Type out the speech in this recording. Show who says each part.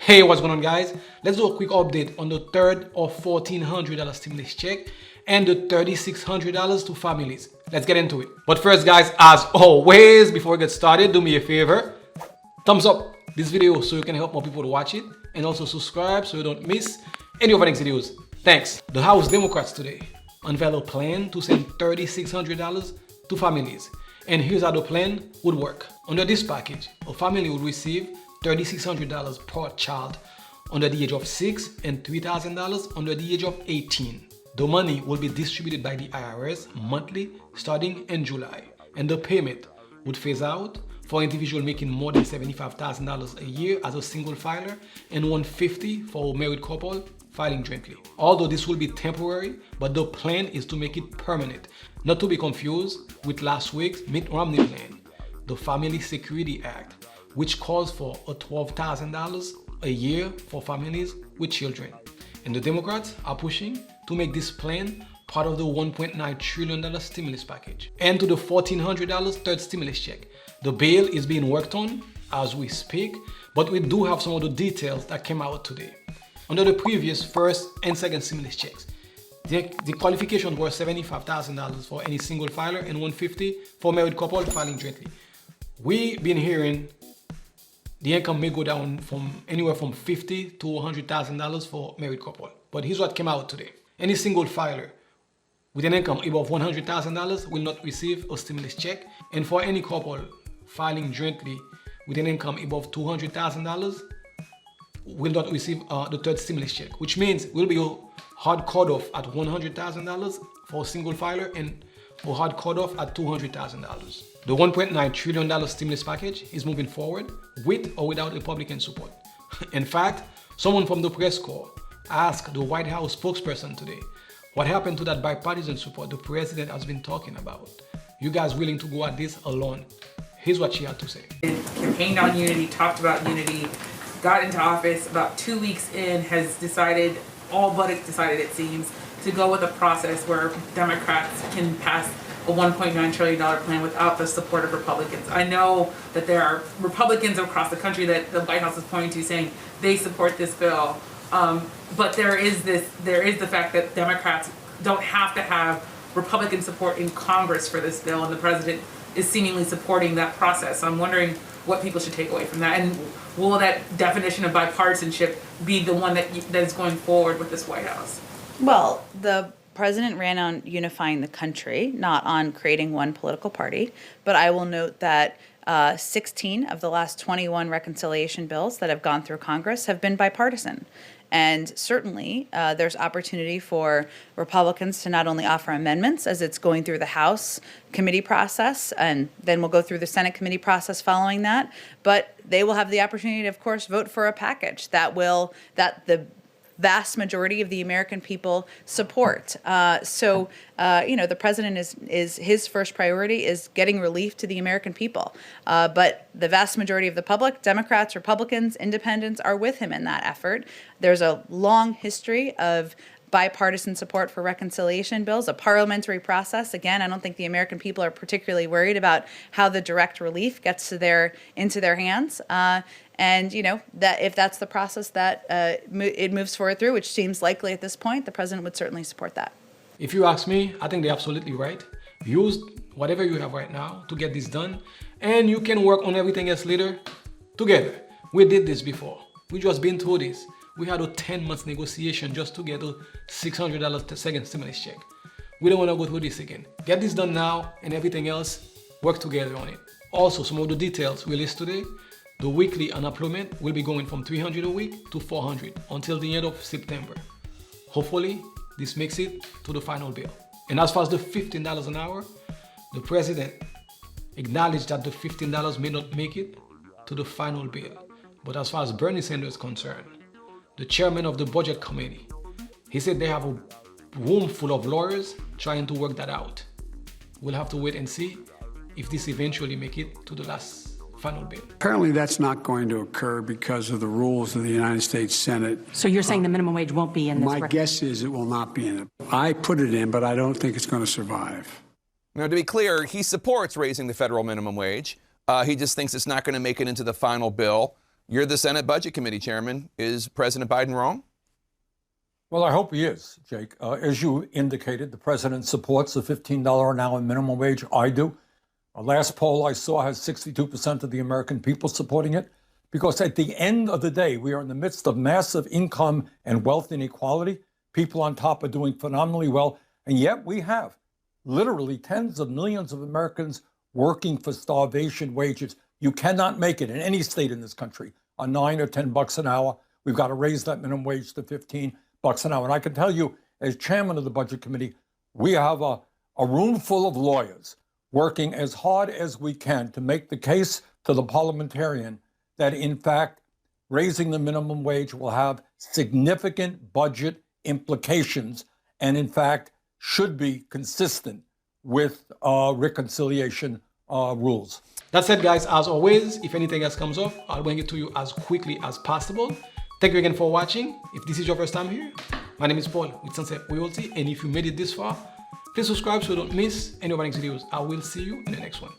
Speaker 1: Hey, what's going on, guys? Let's do a quick update on the third of $1,400 stimulus check and the $3,600 to families. Let's get into it. But first, guys, as always, before we get started, do me a favor. Thumbs up this video so you can help more people to watch it, and also subscribe so you don't miss any of our next videos. Thanks. The House Democrats today unveiled a plan to send $3,600 to families. And here's how the plan would work. Under this package, a family would receive $3,600 per child under the age of 6 and $3,000 under the age of 18. The money will be distributed by the IRS monthly starting in July, and the payment would phase out for individuals making more than $75,000 a year as a single filer and $150,000 for a married couple filing jointly. Although this will be temporary, but the plan is to make it permanent, not to be confused with last week's Mitt Romney plan, the Family Security Act, which calls for a $12,000 a year for families with children. And the Democrats are pushing to make this plan part of the $1.9 trillion stimulus package. And to the $1,400 third stimulus check. The bill is being worked on as we speak, but we do have some of the details that came out today. Under the previous first and second stimulus checks, the qualifications were $75,000 for any single filer and $150,000 for married couple filing jointly. We've been hearing the income may go down from anywhere from $50,000 to $100,000 for married couple. But here's what came out today. Any single filer with an income above $100,000 will not receive a stimulus check. And for any couple filing jointly with an income above $200,000 will not receive the third stimulus check, which means will be a hard cutoff at $100,000 for a single filer and a hard cutoff at $200,000. The $1.9 trillion stimulus package is moving forward with or without Republican support. In fact, someone from the press corps asked the White House spokesperson today, what happened to that bipartisan support the president has been talking about? You guys willing to go at this alone? Here's what she had to say.
Speaker 2: Campaigned on unity, talked about unity, got into office, about 2 weeks in, has decided, all but decided it seems, to go with a process where Democrats can pass a $1.9 trillion plan without the support of Republicans. I know that there are Republicans across the country that the White House is pointing to saying they support this bill, but there is the fact that Democrats don't have to have Republican support in Congress for this bill, and the president is seemingly supporting that process. So I'm wondering what people should take away from that, and will that definition of bipartisanship be the one that is going forward with this White House?
Speaker 3: Well, the president ran on unifying the country, not on creating one political party. But I will note that 16 of the last 21 reconciliation bills that have gone through Congress have been bipartisan. And certainly there's opportunity for Republicans to not only offer amendments as it's going through the House committee process, and then we'll go through the Senate committee process following that, but they will have the opportunity to, of course, vote for a package that the vast majority of the American people support. The president is his first priority is getting relief to the American people. But the vast majority of the public, Democrats, Republicans, independents, are with him in that effort. There's a long history of bipartisan support for reconciliation bills, a parliamentary process. Again, I don't think the American people are particularly worried about how the direct relief gets into their hands. And that if that's the process that it moves forward through, which seems likely at this point, the president would certainly support that.
Speaker 1: If you ask me, I think they're absolutely right. Use whatever you have right now to get this done, and you can work on everything else later together. We did this before. We just been through this. We had a 10-month negotiation just to get a $600 second stimulus check. We don't want to go through this again. Get this done now, and everything else, work together on it. Also, some of the details released today. The weekly unemployment will be going from $300 a week to $400 until the end of September. Hopefully, this makes it to the final bill. And as far as the $15 an hour, the president acknowledged that the $15 may not make it to the final bill. But as far as Bernie Sanders is concerned, the chairman of the budget committee, he said they have a room full of lawyers trying to work that out. We'll have to wait and see if this eventually make it to the last final bill.
Speaker 4: Apparently that's not going to occur because of the rules of the United States Senate.
Speaker 5: So you're saying the minimum wage won't be in this?
Speaker 4: My guess is it will not be in it. I put it in, but I don't think it's going to survive.
Speaker 6: Now, to be clear, he supports raising the federal minimum wage. He just thinks it's not going to make it into the final bill. You're the Senate Budget Committee chairman. Is President Biden wrong?
Speaker 7: Well, I hope he is, Jake. As you indicated, the president supports the $15 an hour minimum wage. I do. Last poll I saw has 62% of the American people supporting it, because at the end of the day, we are in the midst of massive income and wealth inequality. People on top are doing phenomenally well, and yet we have literally tens of millions of Americans working for starvation wages. You cannot make it in any state in this country on $9 or $10 an hour. We've got to raise that minimum wage to $15 an hour. And I can tell you, as chairman of the Budget Committee, we have a room full of lawyers working as hard as we can to make the case to the parliamentarian that, in fact, raising the minimum wage will have significant budget implications and, in fact, should be consistent with reconciliation rules.
Speaker 1: That said, guys, as always, if anything else comes up, I'll bring it to you as quickly as possible. Thank you again for watching. If this is your first time here, my name is Paul with Sunset Royalty, and if you made it this far, please subscribe so you don't miss any of our next videos. I will see you in the next one.